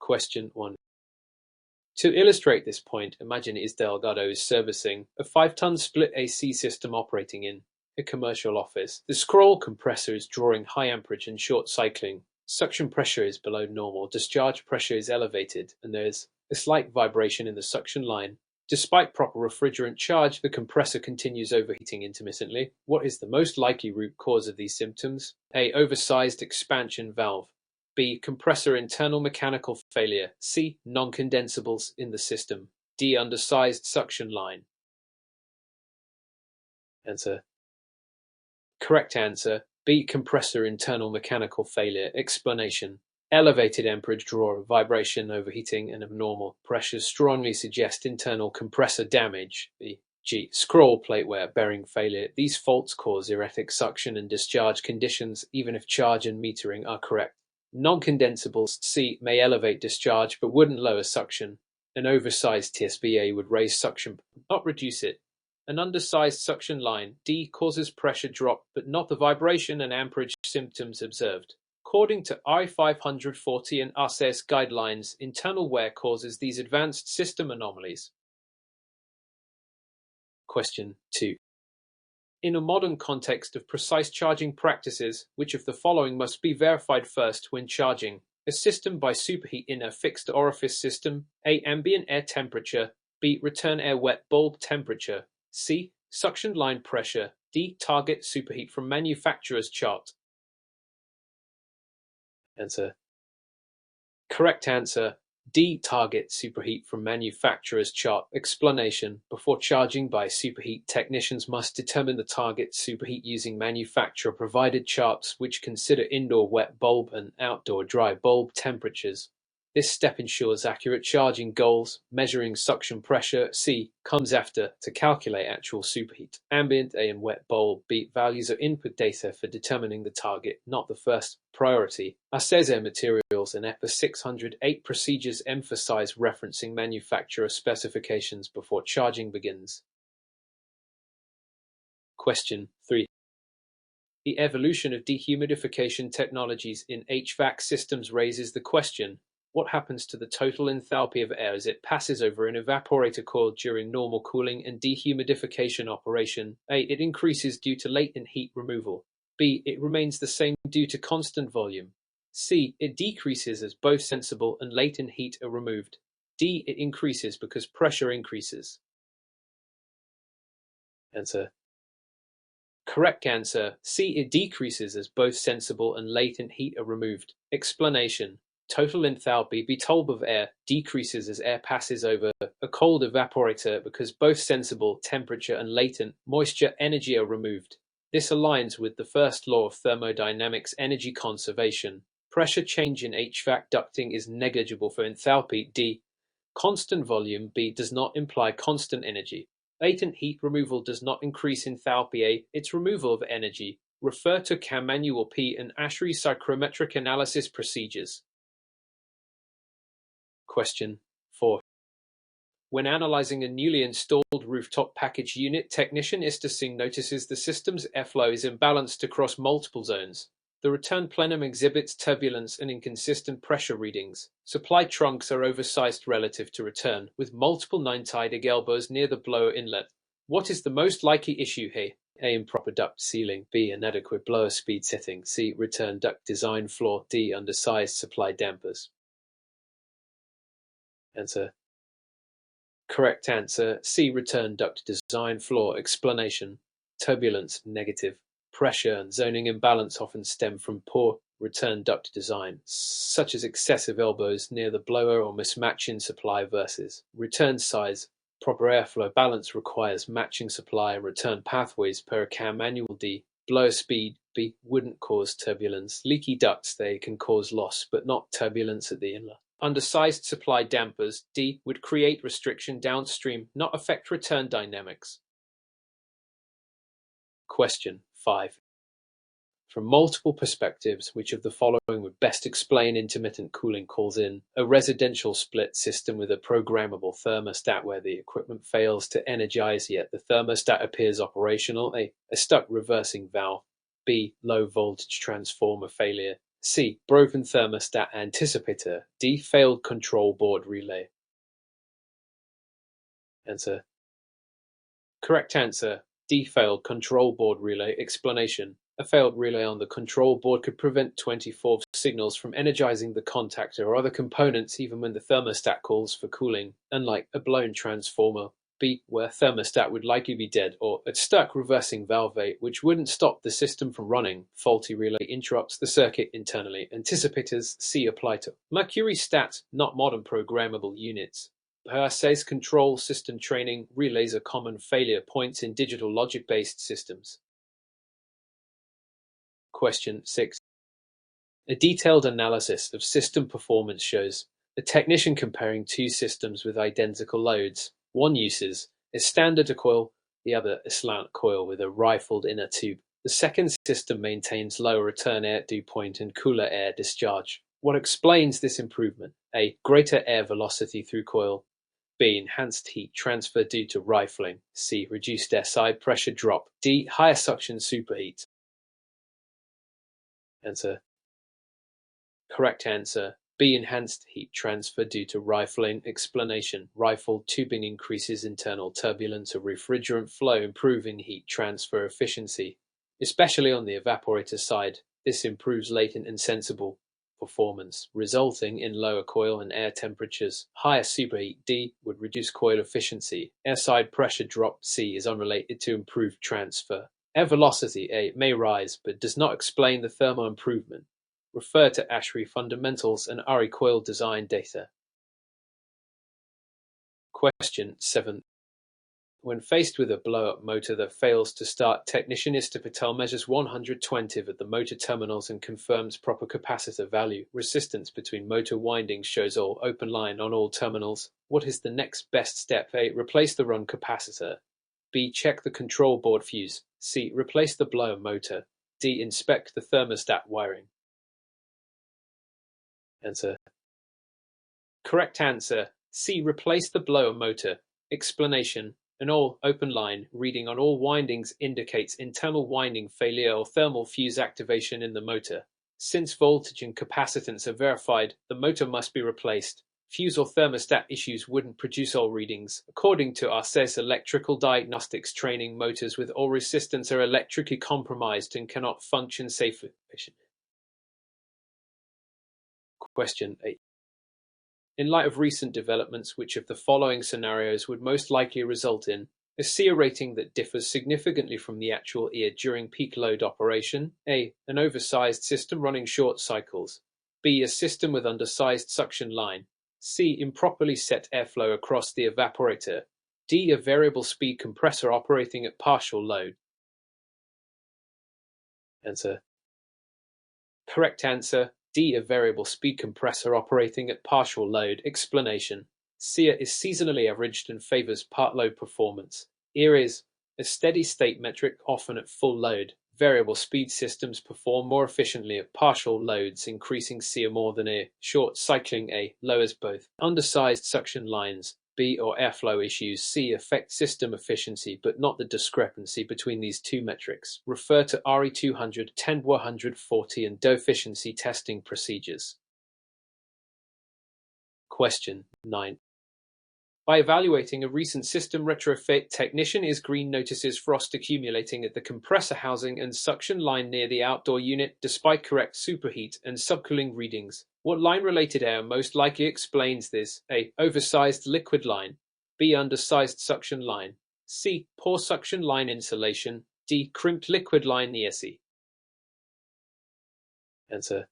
Question 1. To illustrate this point, imagine Delgado is servicing a 5-ton split AC system operating in a commercial office. The scroll compressor is drawing high amperage and short cycling. Suction pressure is below normal, discharge pressure is elevated, and there's a slight vibration in the suction line. Despite proper refrigerant charge, the compressor continues overheating intermittently. What is the most likely root cause of these symptoms? A. Oversized expansion valve. B. Compressor internal mechanical failure. C. Non-condensables in the system. D. Undersized suction line. Answer. Correct answer. B. Compressor internal mechanical failure. Explanation. Elevated amperage draw, vibration, overheating, and abnormal pressures strongly suggest internal compressor damage. B. G. Scroll plate wear, bearing failure. These faults cause erratic suction and discharge conditions, even if charge and metering are correct. Non-condensables C may elevate discharge but wouldn't lower suction. An oversized TSVA would raise suction but not reduce it. An undersized suction line D causes pressure drop but not the vibration and amperage symptoms observed. According to I-540 and RSES guidelines, internal wear causes these advanced system anomalies. Question 2. In a modern context of precise charging practices, which of the following must be verified first when charging? A system by superheat in a fixed orifice system. A. Ambient air temperature. B. Return air wet bulb temperature. C. Suction line pressure. D. Target superheat from manufacturer's chart. Answer. Correct answer. D. Target superheat from manufacturer's chart. Explanation. Before charging by superheat, technicians must determine the target superheat using manufacturer-provided charts which consider indoor wet bulb and outdoor dry bulb temperatures. This step ensures accurate charging goals. Measuring suction pressure C comes after to calculate actual superheat. Ambient A and wet bulb B values are input data for determining the target, not the first priority. RSES materials and EPA 608 procedures emphasize referencing manufacturer specifications before charging begins. Question 3. The evolution of dehumidification technologies in HVAC systems raises the question: what happens to the total enthalpy of air as it passes over an evaporator coil during normal cooling and dehumidification operation? A. It increases due to latent heat removal. B. It remains the same due to constant volume. C. It decreases as both sensible and latent heat are removed. D. It increases because pressure increases. Answer. Correct answer. C. It decreases as both sensible and latent heat are removed. Explanation. Total enthalpy (BTOLB) of air decreases as air passes over a cold evaporator because both sensible temperature and latent moisture energy are removed. This aligns with the first law of thermodynamics: energy conservation. Pressure change in HVAC ducting is negligible for enthalpy D. Constant volume B does not imply constant energy. Latent heat removal does not increase enthalpy A, its removal of energy. Refer to CAM Manual P and ASHRAE psychrometric analysis procedures. Question 4. When analyzing a newly installed rooftop package unit, technician Istasing notices the system's airflow is imbalanced across multiple zones. The return plenum exhibits turbulence and inconsistent pressure readings. Supply trunks are oversized relative to return, with multiple 9-tided elbows near the blower inlet. What is the most likely issue here? A. Improper duct sealing. B. Inadequate blower speed setting. C. Return duct design flaw. D. Undersized supply dampers. Answer. Correct answer. C. Return duct design flaw. Explanation. Turbulence negative. Pressure and zoning imbalance often stem from poor return duct design, such as excessive elbows near the blower or mismatch in supply versus return size. Proper airflow balance requires matching supply and return pathways per CAM Manual D. Blower speed B wouldn't cause turbulence. Leaky ducts, they can cause loss, but not turbulence at the inlet. Undersized supply dampers D would create restriction downstream, not affect return dynamics. Question 5. From multiple perspectives, which of the following would best explain intermittent cooling calls in a residential split system with a programmable thermostat where the equipment fails to energize yet the thermostat appears operational? A stuck reversing valve. B. Low voltage transformer failure. C. Broken thermostat anticipator. D. Failed control board relay. Answer. Correct answer. D. Failed control board relay. Explanation. A failed relay on the control board could prevent 24 signals from energizing the contactor or other components even when the thermostat calls for cooling, unlike a blown transformer. B. Where thermostat would likely be dead, or a stuck reversing valve which wouldn't stop the system from running. Faulty relay interrupts the circuit internally. Anticipators C. apply to Mercury stat, not modern programmable units. RSES control system training. Relays are common failure points in digital logic-based systems. Question 6. A detailed analysis of system performance shows a technician comparing two systems with identical loads. One uses a standard coil, the other a slant coil with a rifled inner tube. The second system maintains lower return air dew point and cooler air discharge. What explains this improvement? A. Greater air velocity through coil. B. Enhanced heat transfer due to rifling. C. Reduced air side pressure drop. D. Higher suction superheat. Answer. Correct answer. B. Enhanced heat transfer due to rifling. Explanation. Rifled tubing increases internal turbulence of refrigerant flow, improving heat transfer efficiency. Especially on the evaporator side, this improves latent and sensible performance, resulting in lower coil and air temperatures. Higher superheat D would reduce coil efficiency. Air side pressure drop C is unrelated to improved transfer. Air velocity A may rise but does not explain the thermal improvement. Refer to ASHRAE fundamentals and RE coil design data. Question 7. When faced with a blow-up motor that fails to start, technician Patel measures 120 at the motor terminals and confirms proper capacitor value. Resistance between motor windings shows all open line on all terminals. What is the next best step? A. Replace the run capacitor. B. Check the control board fuse. C. Replace the blower motor. D. Inspect the thermostat wiring. Answer. Correct answer. C. Replace the blower motor. Explanation. An all open line reading on all windings indicates internal winding failure or thermal fuse activation in the motor. Since voltage and capacitance are verified, the motor must be replaced. Fuse or thermostat issues wouldn't produce all readings. According to RSES electrical diagnostics training, motors with all resistance are electrically compromised and cannot function safely. Question 8. In light of recent developments, which of the following scenarios would most likely result in a SEER rating that differs significantly from the actual EAR during peak load operation? A. An oversized system running short cycles. B. A system with undersized suction line. C. Improperly set airflow across the evaporator. D. A variable speed compressor operating at partial load. Answer. Correct answer. D. A variable speed compressor operating at partial load. Explanation. SEER is seasonally averaged and favors part load performance. EAR is a steady state metric, often at full load. Variable speed systems perform more efficiently at partial loads, increasing SEER more than EAR. Short cycling A lowers both. Undersized suction lines B or airflow issues C affect system efficiency, but not the discrepancy between these two metrics. Refer to RE 200, 10140 and DOE efficiency testing procedures. Question 9. By evaluating a recent system retrofit, technician is green notices frost accumulating at the compressor housing and suction line near the outdoor unit despite correct superheat and subcooling readings. What line-related error most likely explains this? A. Oversized liquid line. B. Undersized suction line. C. Poor suction line insulation. D. Crimped liquid line ESE. Answer.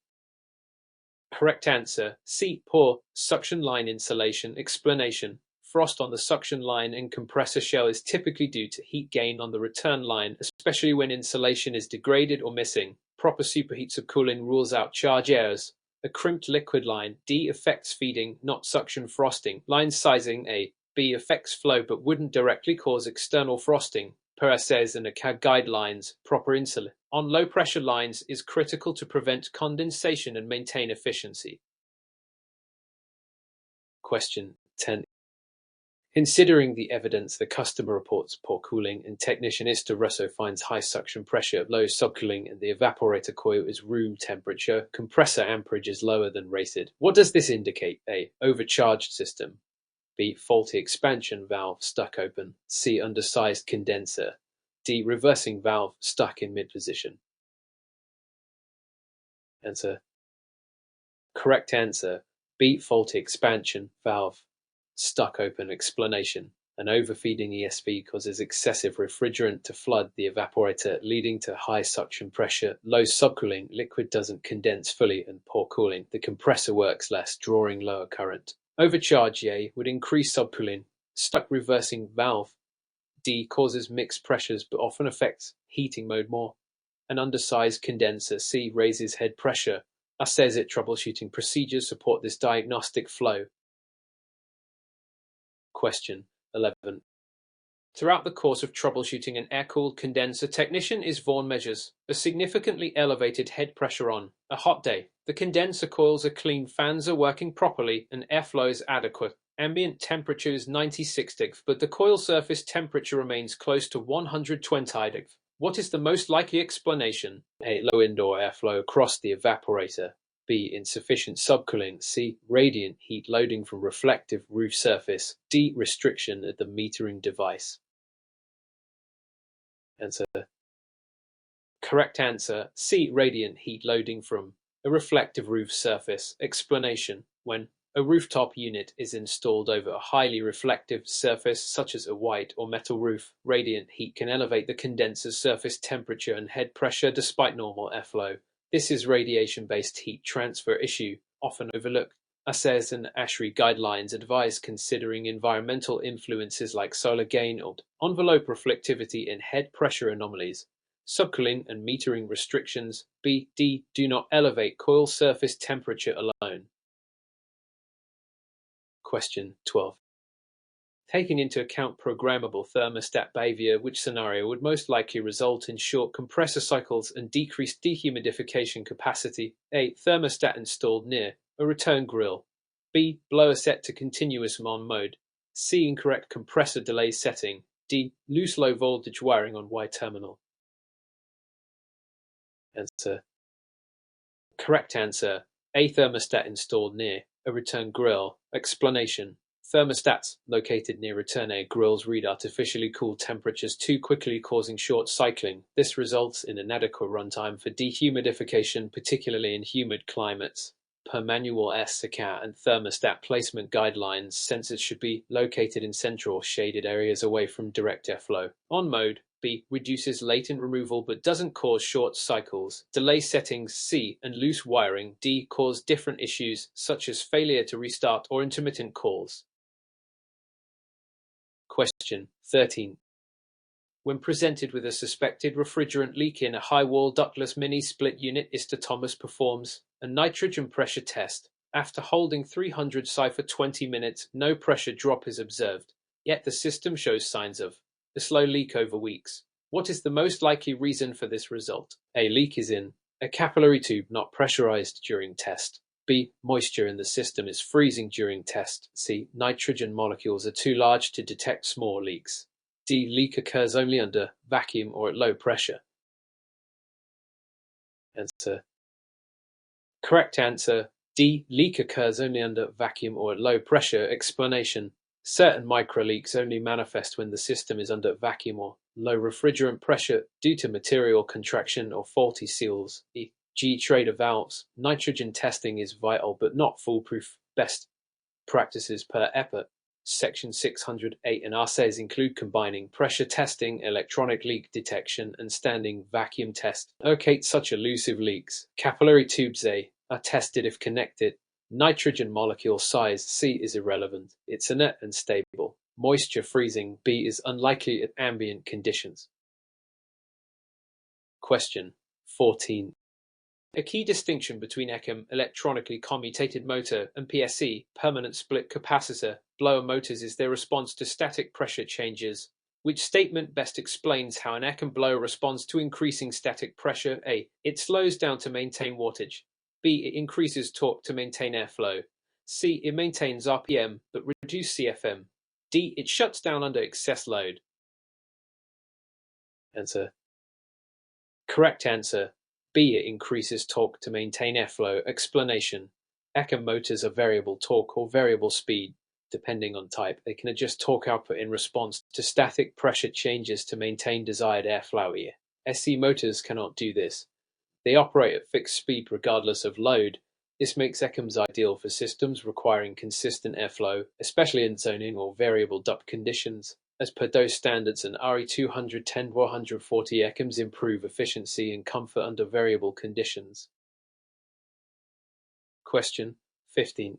Correct answer. C. Poor suction line insulation. Explanation. Frost on the suction line and compressor shell is typically due to heat gain on the return line, especially when insulation is degraded or missing. Proper superheat of cooling rules out charge errors. A crimped liquid line. D. Affects feeding, not suction frosting. Line sizing A. B. Affects flow but wouldn't directly cause external frosting. Per RSES and ACAG guidelines, proper insulation on low pressure lines is critical to prevent condensation and maintain efficiency. Question 10. Considering the evidence, the customer reports poor cooling, and technician Mr. Russo finds high suction pressure, low subcooling, and the evaporator coil is room temperature. Compressor amperage is lower than rated. What does this indicate? A. Overcharged system. B. Faulty expansion valve stuck open. C. Undersized condenser. D. Reversing valve stuck in mid-position. Answer. Correct answer. B. Faulty expansion valve stuck open. Explanation. An overfeeding ESV causes excessive refrigerant to flood the evaporator, leading to high suction pressure, low subcooling, liquid doesn't condense fully, and poor cooling. The compressor works less, drawing lower current. Overcharge A would increase subcooling. Stuck reversing valve D causes mixed pressures but often affects heating mode more. An undersized condenser C raises head pressure. RSES troubleshooting procedures support this diagnostic flow. Question 11. Throughout the course of troubleshooting an air-cooled condenser, technician is Vaughan measures a significantly elevated head pressure on a hot day. The condenser coils are clean, fans are working properly, and airflow is adequate. Ambient temperature is 96 degrees, but the coil surface temperature remains close to 120 degrees. What is the most likely explanation? A. Low indoor airflow across the evaporator. B. Insufficient subcooling. C. Radiant heat loading from reflective roof surface. D. Restriction at the metering device. Answer. Correct answer. C. Radiant heat loading from a reflective roof surface. Explanation. When a rooftop unit is installed over a highly reflective surface such as a white or metal roof, radiant heat can elevate the condenser's surface temperature and head pressure despite normal airflow. This is radiation-based heat transfer issue, often overlooked. RSES and ASHRAE guidelines advise considering environmental influences like solar gain or envelope reflectivity in head pressure anomalies. Subcooling and metering restrictions. B. D. Do not elevate coil surface temperature alone. Question 12. Taking into account programmable thermostat behavior, which scenario would most likely result in short compressor cycles and decreased dehumidification capacity? A. Thermostat installed near a return grill. B. Blower set to continuous on mode. C. Incorrect compressor delay setting. D. Loose low voltage wiring on Y terminal. Answer. Correct answer. A. Thermostat installed near a return grill. Explanation. Thermostats located near return air grills read artificially cooled temperatures too quickly, causing short cycling. This results in inadequate runtime for dehumidification, particularly in humid climates. Per manual RSES and thermostat placement guidelines, sensors should be located in central shaded areas away from direct airflow. On mode. B. Reduces latent removal but doesn't cause short cycles. Delay settings C and loose wiring D cause different issues such as failure to restart or intermittent calls. Question 13. When presented with a suspected refrigerant leak in a high-wall ductless mini-split unit, Mr. Thomas performs a nitrogen pressure test. After holding 300 psi for 20 minutes, no pressure drop is observed, yet the system shows signs of a slow leak over weeks. What is the most likely reason for this result? A. Leak is in a capillary tube not pressurized during test. B. Moisture in the system is freezing during test. C. Nitrogen molecules are too large to detect small leaks. D. Leak occurs only under vacuum or at low pressure. Answer. Correct answer. D. Leak occurs only under vacuum or at low pressure. Explanation. Certain microleaks only manifest when the system is under vacuum or low refrigerant pressure due to material contraction or faulty seals. E.g. Trader valves. Nitrogen testing is vital but not foolproof. Best practices per EPA. Section 608 and RSES include combining pressure testing, electronic leak detection, and standing vacuum test. Locate such elusive leaks. Capillary tubes A are tested if connected. Nitrogen molecule size C is irrelevant. It's inert and stable. Moisture freezing B is unlikely at ambient conditions. Question 14. A key distinction between ECM, electronically commutated motor, and PSC, permanent split capacitor, blower motors is their response to static pressure changes. Which statement best explains how an ECM blower responds to increasing static pressure? A. It slows down to maintain wattage. B. It increases torque to maintain airflow. C. It maintains RPM but reduces CFM. D. It shuts down under excess load. Answer. Correct answer. B. It increases torque to maintain airflow. Explanation. ECM motors are variable torque or variable speed. Depending on type, they can adjust torque output in response to static pressure changes to maintain desired airflow. SC motors cannot do this. They operate at fixed speed regardless of load. This makes ECMs ideal for systems requiring consistent airflow, especially in zoning or variable duct conditions. As per DOE standards, an RE 210-140 ECMs improve efficiency and comfort under variable conditions. Question 15.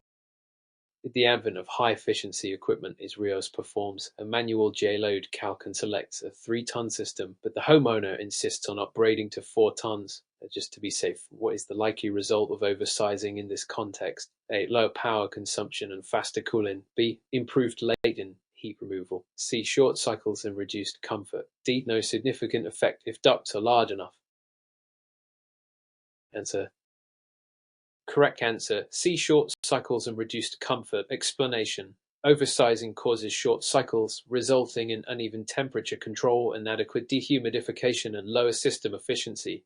With the advent of high-efficiency equipment, RSES performs a manual J-load calc and selects a 3-ton system, but the homeowner insists on upgrading to 4 tons. Just to be safe, what is the likely result of oversizing in this context? A. Lower power consumption and faster cooling. B. Improved latent heat removal. C. Short cycles and reduced comfort. D. No significant effect if ducts are large enough. Answer. Correct answer. C. Short cycles and reduced comfort. Explanation. Oversizing causes short cycles, resulting in uneven temperature control, inadequate dehumidification, and lower system efficiency.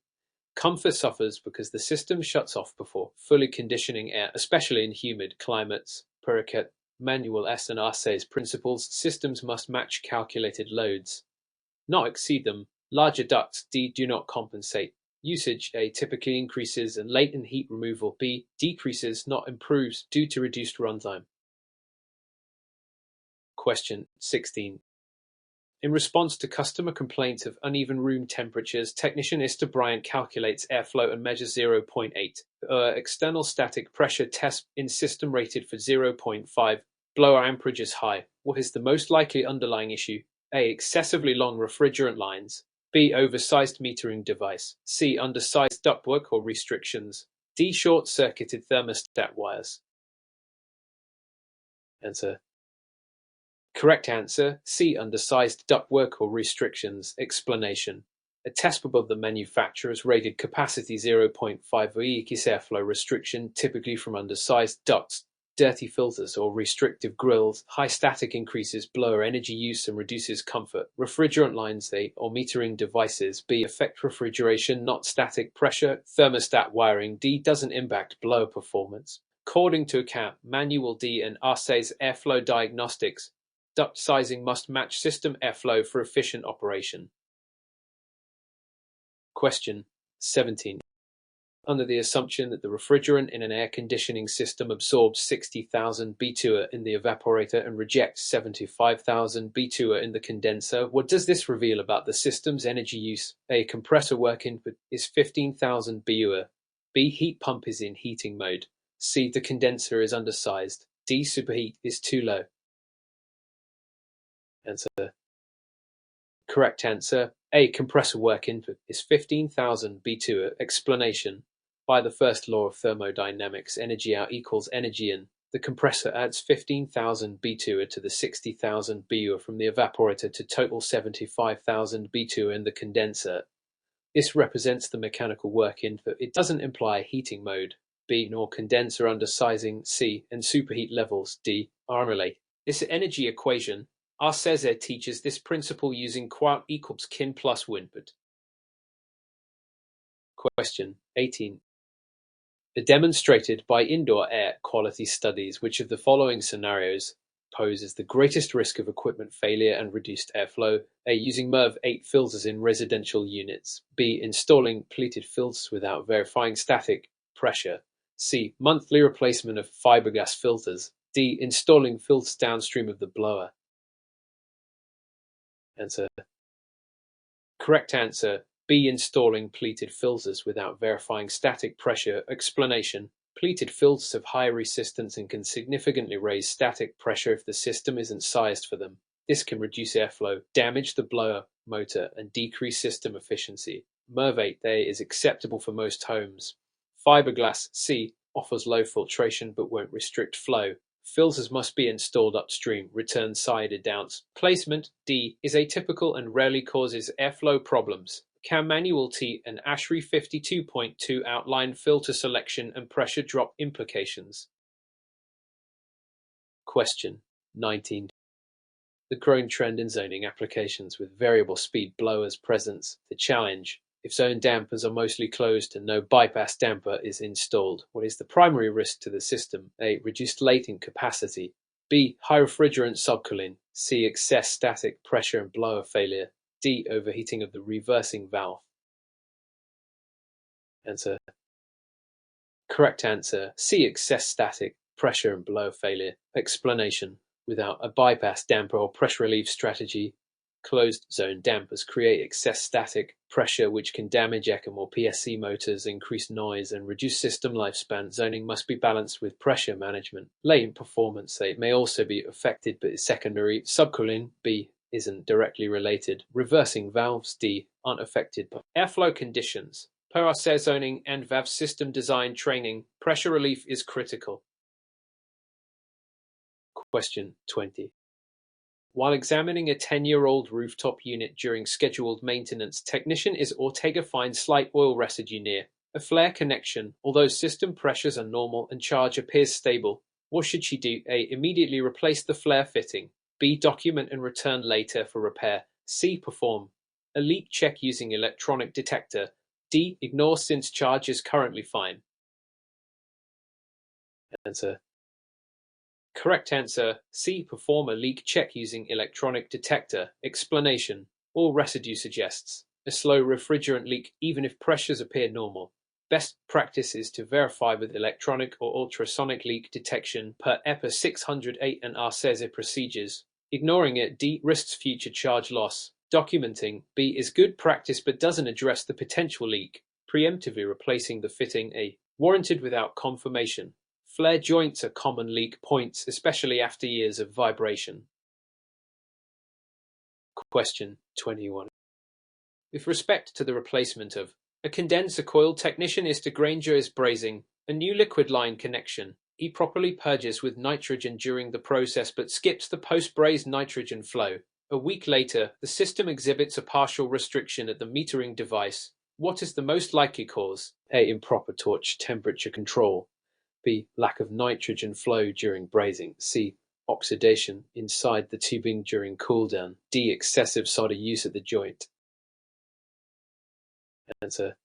Comfort suffers because the system shuts off before fully conditioning air, especially in humid climates. Per manual S and RSES principles, systems must match calculated loads, not exceed them. Larger ducts D. Do not compensate. Usage A. Typically increases and latent heat removal B. Decreases, not improves, due to reduced runtime. Question 16. In response to customer complaints of uneven room temperatures, technician Mr. Bryant calculates airflow and measures 0.8. External static pressure test in system rated for 0.5. Blower amperage is high. What is the most likely underlying issue? A. Excessively long refrigerant lines. B. Oversized metering device. C. Undersized ductwork or restrictions. D. Short-circuited thermostat wires. Answer. Correct answer. C. Undersized ductwork or restrictions. Explanation. A test above the manufacturer's rated capacity 0.5 weakest airflow restriction, typically from undersized ducts, dirty filters or restrictive grills. High static increases blower energy use and reduces comfort. Refrigerant lines A. Or metering devices B. Affect refrigeration, not static pressure. Thermostat wiring D. Doesn't impact blower performance. According to account Manual D and RSES airflow diagnostics, duct sizing must match system airflow for efficient operation. Question 17. Under the assumption that the refrigerant in an air conditioning system absorbs 60,000 B2 in the evaporator and rejects 75,000 B2 in the condenser, what does this reveal about the system's energy use? A. Compressor work input is 15,000 BUA. B. Heat pump is in heating mode. C. The condenser is undersized. D. Superheat is too low. Answer. Correct answer. A. Compressor work input is 15,000 B2. Explanation. By the first law of thermodynamics, energy out equals energy in. The compressor adds 15,000 B2 to the 60,000 BU from the evaporator to total 75,000 B2 in the condenser. This represents the mechanical work input. It doesn't imply heating mode. B. Nor condenser undersizing. C. And superheat levels. D. Are related. This energy equation, RSES teaches this principle using quant equals kin plus winput. Question 18. Demonstrated by indoor air quality studies, which of the following scenarios poses the greatest risk of equipment failure and reduced airflow? A. Using MERV 8 filters in residential units. B. Installing pleated filters without verifying static pressure. C. Monthly replacement of fiberglass filters. D. Installing filters downstream of the blower. Answer. Correct answer. B. Installing pleated filters without verifying static pressure. Explanation. Pleated filters have high resistance and can significantly raise static pressure if the system isn't sized for them. This can reduce airflow, damage the blower motor, and decrease system efficiency. MERV 8A is acceptable for most homes. Fiberglass C offers low filtration but won't restrict flow. Filters must be installed upstream, return-sided downs. Placement D is atypical and rarely causes airflow problems. Can Manual T and ASHRAE 52.2 outline filter selection and pressure drop implications? Question 19. The growing trend in zoning applications with variable speed blowers presents the challenge. If zone dampers are mostly closed and no bypass damper is installed, what is the primary risk to the system? A. Reduced latent capacity. B. High refrigerant subcooling. C. Excess static pressure and blower failure. D. Overheating of the reversing valve. Answer. Correct answer. C. Excess static pressure and blower failure. Explanation. Without a bypass damper or pressure relief strategy, closed zone dampers create excess static pressure which can damage ECM or PSC motors, increase noise, and reduce system lifespan. Zoning must be balanced with pressure management. Latent performance state may also be affected but is secondary. Subcooling, B, isn't directly related. Reversing valves, D, aren't affected by airflow conditions. Per RSES zoning and VAV system design training, pressure relief is critical. Question 20. While examining a 10-year-old rooftop unit during scheduled maintenance, technician is Ortega finds slight oil residue near a flare connection. Although system pressures are normal and charge appears stable, what should she do? A. Immediately replace the flare fitting. B. Document and return later for repair. C. Perform a leak check using electronic detector. D. Ignore since charge is currently fine. Answer. Correct answer. C. Perform a leak check using electronic detector. Explanation. All residue suggests a slow refrigerant leak even if pressures appear normal. Best practice is to verify with electronic or ultrasonic leak detection per EPA 608 and RSES procedures. Ignoring it, D. Risks future charge loss. Documenting, B. Is good practice but doesn't address the potential leak. Preemptively replacing the fitting, A. Warranted without confirmation. Flare joints are common leak points, especially after years of vibration. Question 21. With respect to the replacement of a condenser coil, technician is to Granger's brazing, a new liquid line connection. He properly purges with nitrogen during the process but skips the post-braze nitrogen flow. A week later, the system exhibits a partial restriction at the metering device. What is the most likely cause? A. Improper torch temperature control. B. Lack of nitrogen flow during brazing. C. Oxidation inside the tubing during cooldown. D. Excessive solder use at the joint. Answer.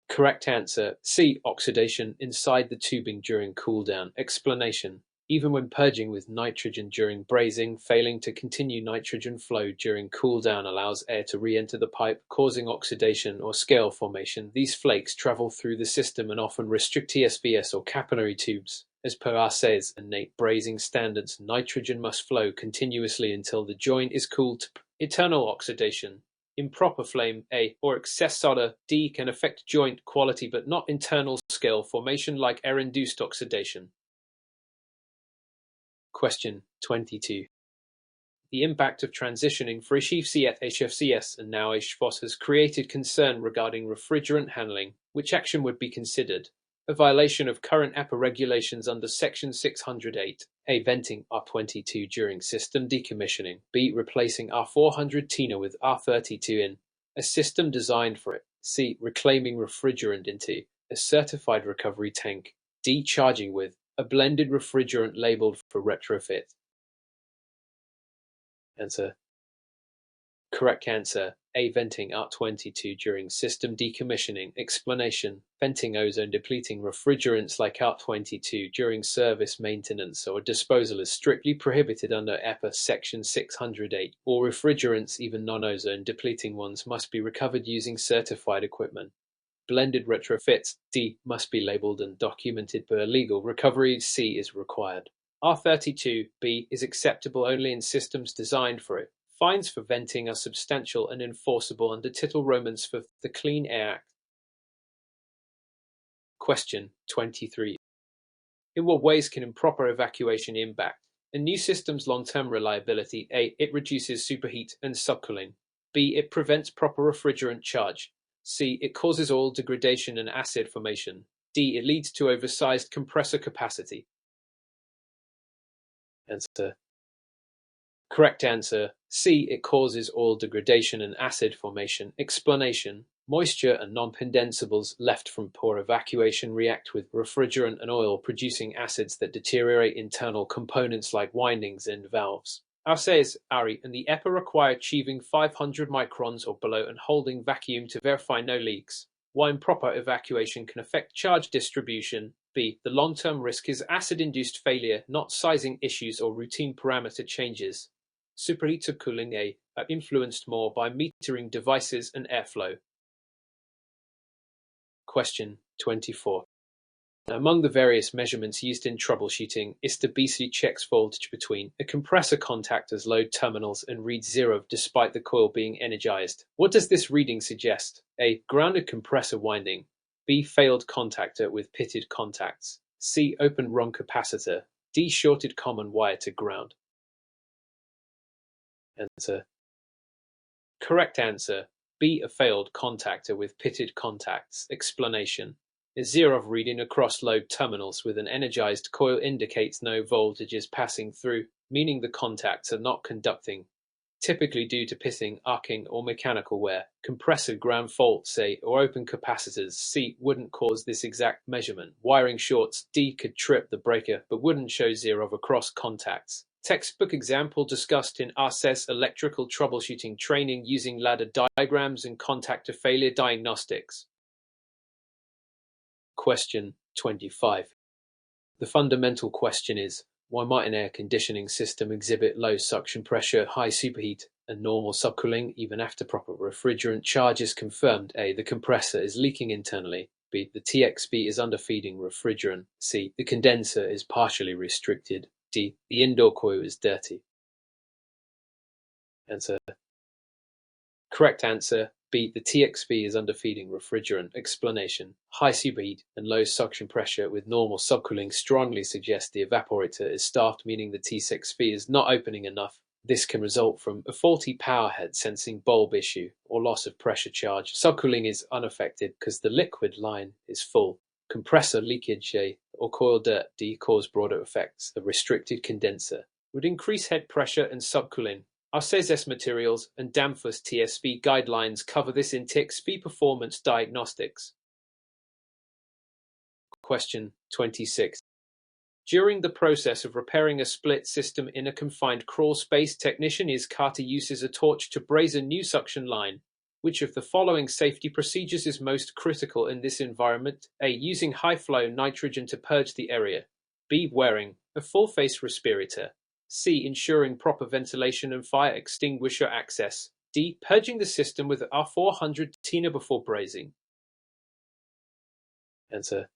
Correct answer. C. Oxidation inside the tubing during cooldown. Explanation. Even when purging with nitrogen during brazing, failing to continue nitrogen flow during cooldown allows air to re-enter the pipe, causing oxidation or scale formation. These flakes travel through the system and often restrict TSVS or capillary tubes. As per RSES and NATE brazing standards, nitrogen must flow continuously until the joint is cooled to eternal oxidation. Improper flame, A, or excess solder, D, can affect joint quality but not internal scale formation like air-induced oxidation. Question 22. The impact of transitioning for HFCS and now HFOS has created concern regarding refrigerant handling. Which action would be considered? A violation of current APA regulations under Section 608. A. Venting R22 during system decommissioning. B. Replacing R400 TINA with R32 in a system designed for it. C. Reclaiming refrigerant into a certified recovery tank. D. Charging with a blended refrigerant labeled for retrofit. Answer. Correct answer. A. Venting R22 during system decommissioning. Explanation. Venting ozone-depleting refrigerants like R22 during service maintenance or disposal is strictly prohibited under EPA Section 608. All refrigerants, even non-ozone-depleting ones, must be recovered using certified equipment. Blended retrofits, D, must be labeled and documented per legal recovery. C is required. R32B is acceptable only in systems designed for it. Fines for venting are substantial and enforceable under Title Romans for the Clean Air Act. Question 23. In what ways can improper evacuation impact a new system's long-term reliability? A. It reduces superheat and subcooling. B. It prevents proper refrigerant charge. C. It causes oil degradation and acid formation. D. It leads to oversized compressor capacity. Answer. Correct answer. C. It causes oil degradation and acid formation. Explanation. Moisture and non-condensables left from poor evacuation react with refrigerant and oil, producing acids that deteriorate internal components like windings and valves. RSES, ARI, and the EPA require achieving 500 microns or below and holding vacuum to verify no leaks. While improper evacuation can affect charge distribution, B. The long-term risk is acid-induced failure, not sizing issues or routine parameter changes. Superheater cooling A are influenced more by metering devices and airflow. Question 24. Among the various measurements used in troubleshooting, ISTA-BC checks voltage between a compressor contactor's load terminals and reads 0 despite the coil being energized. What does this reading suggest? A. Grounded compressor winding. B. Failed contactor with pitted contacts. C. Open wrong capacitor. D. Shorted common wire to ground. Answer. Correct answer. B. A failed contactor with pitted contacts. Explanation. A 0 reading across load terminals with an energized coil indicates no voltage is passing through, meaning the contacts are not conducting, typically due to pitting, arcing, or mechanical wear. Compressor ground faults, say, or open capacitors, C, wouldn't cause this exact measurement. Wiring shorts, D, could trip the breaker, but wouldn't show 0 across contacts. Textbook example discussed in RSES electrical troubleshooting training using ladder diagrams and contactor failure diagnostics. Question 25. The fundamental question is, why might an air conditioning system exhibit low suction pressure, high superheat, and normal subcooling even after proper refrigerant charge is confirmed? A. The compressor is leaking internally. B. The TXV is underfeeding refrigerant. C. The condenser is partially restricted. D. The indoor coil is dirty. Answer. Correct answer. B. The TXV is underfeeding refrigerant. Explanation. High superheat and low suction pressure with normal subcooling strongly suggest the evaporator is staffed, meaning the TXV is not opening enough. This can result from a faulty power head sensing bulb issue or loss of pressure charge. Subcooling is unaffected because the liquid line is full. Compressor leakage A or coil dirt D cause broader effects. The restricted condenser would increase head pressure and subcooling. RSES materials and Danfoss TSV guidelines cover this in TXV performance diagnostics. Question 26. During the process of repairing a split system in a confined crawl space, technician Carter uses a torch to braze a new suction line. Which of the following safety procedures is most critical in this environment? A. Using high-flow nitrogen to purge the area. B. Wearing a full-face respirator. C. Ensuring proper ventilation and fire extinguisher access. D. Purging the system with R400 Tina before brazing. Answer.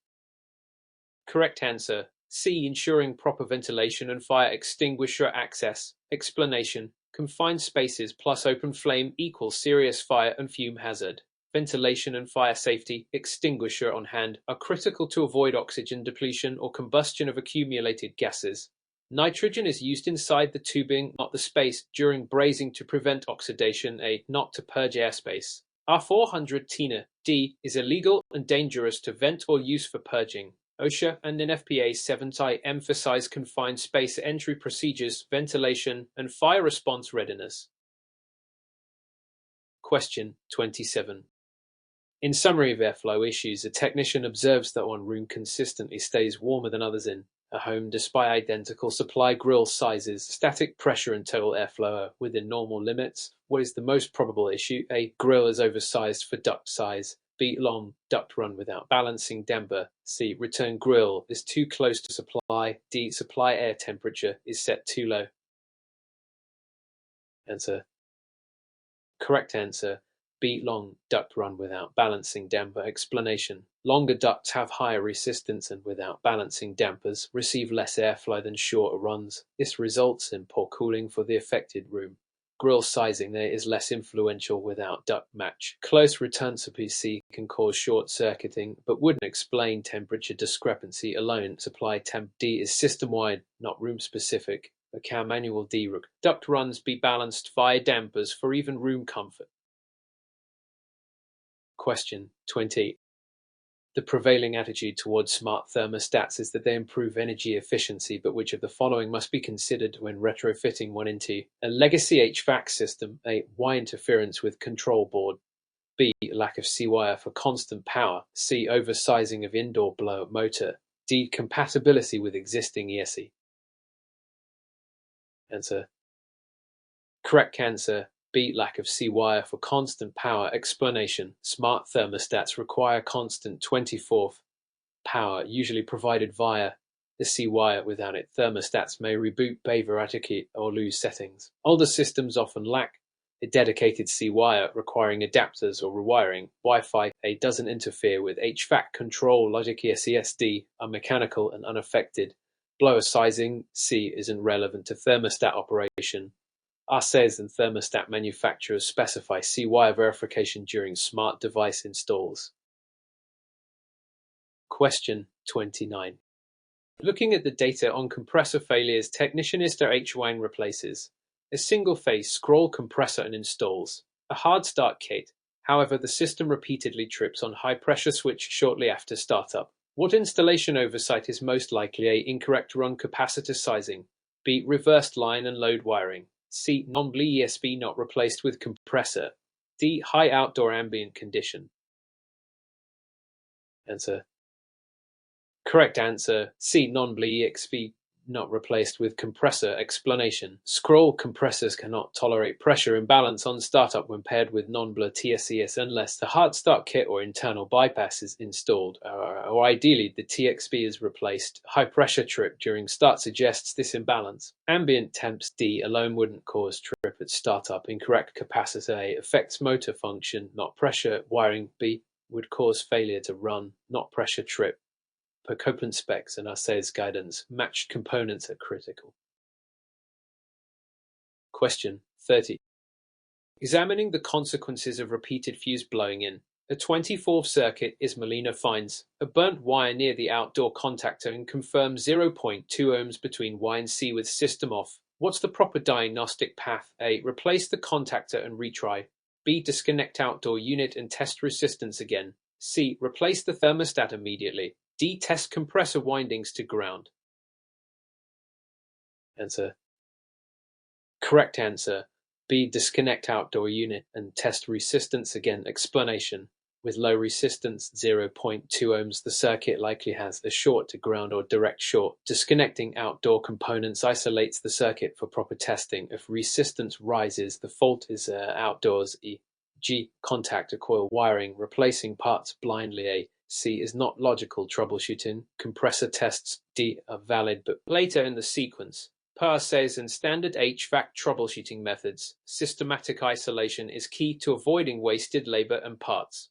Correct answer. C. Ensuring proper ventilation and fire extinguisher access. Explanation. Confined spaces plus open flame equals serious fire and fume hazard. Ventilation and fire safety, extinguisher on hand, are critical to avoid oxygen depletion or combustion of accumulated gases. Nitrogen is used inside the tubing, not the space, during brazing to prevent oxidation, A. Not to purge airspace. R400 Tina D is illegal and dangerous to vent or use for purging. OSHA and NFPA 7I emphasize confined space entry procedures, ventilation, and fire response readiness. Question 27. In summary of airflow issues, a technician observes that one room consistently stays warmer than others in a home despite identical supply grill sizes. Static pressure and total airflow are within normal limits. What is the most probable issue? A. Grill is oversized for duct size. B. Long duct run without balancing damper. C. Return grill is too close to supply. D. Supply air temperature is set too low. Answer. Correct answer. B. Long duct run without balancing damper. Explanation. Longer ducts have higher resistance and without balancing dampers receive less airflow than shorter runs. This results in poor cooling for the affected room. Grill sizing there is less influential without duct match. Close return to PC can cause short-circuiting, but wouldn't explain temperature discrepancy alone. Supply temp D is system-wide, not room-specific. A CAM manual DRUC. Duct runs be balanced via dampers for even room comfort. Question 20. The prevailing attitude towards smart thermostats is that they improve energy efficiency, but which of the following must be considered when retrofitting one into a legacy HVAC system? A. Y interference with control board. B. Lack of C-wire for constant power. C. Oversizing of indoor blower motor. D. Compatibility with existing ESI. Answer. Correct answer B. Lack of C-wire for constant power. Explanation: smart thermostats require constant 24V power, usually provided via the C-wire. Without it, thermostats may reboot, erratically, or lose settings. Older systems often lack a dedicated C-wire, requiring adapters or rewiring. Wi-Fi A doesn't interfere with HVAC control. Logic RSES are mechanical and unaffected. Blower sizing C isn't relevant to thermostat operation. RSES and thermostat manufacturers specify C-wire verification during smart device installs. Question 29. Looking at the data on compressor failures, technician Mr. H. Wang replaces a single-phase scroll compressor and installs a hard start kit. However, the system repeatedly trips on high-pressure switch shortly after startup. What installation oversight is most likely? A. Incorrect run capacitor sizing. B. Reversed line and load wiring. C. Non-bleed ESP not replaced with compressor. D. High outdoor ambient condition. Answer. Correct answer C. Non-bleed EXP not replaced with compressor. Explanation: scroll compressors cannot tolerate pressure imbalance on startup when paired with non-bleed TSES unless the hard start kit or internal bypass is installed, or ideally the TXP is replaced. High pressure trip during start suggests this imbalance. Ambient temps D alone wouldn't cause trip at startup. Incorrect. Capacitor A affects motor function, not pressure. Wiring B would cause failure to run, not pressure trip. Per Copeland specs and RSES guidance, matched components are critical. Question 30. Examining the consequences of repeated fuse blowing in a 24V circuit, Ismelina finds a burnt wire near the outdoor contactor and confirms 0.2 ohms between Y and C with system off. What's the proper diagnostic path? A. Replace the contactor and retry. B. Disconnect outdoor unit and test resistance again. C. Replace the thermostat immediately. D. Test compressor windings to ground. Answer. Correct answer B. Disconnect outdoor unit and test resistance again. Explanation: with low resistance 0.2 ohms, the circuit likely has a short to ground or direct short. Disconnecting outdoor components isolates the circuit for proper testing. If resistance rises, the fault is outdoors. E.g. contactor coil wiring. Replacing parts blindly. A. C is not logical troubleshooting. Compressor tests D are valid but later in the sequence. Per RSES and standard HVAC troubleshooting methods, systematic isolation is key to avoiding wasted labor and parts.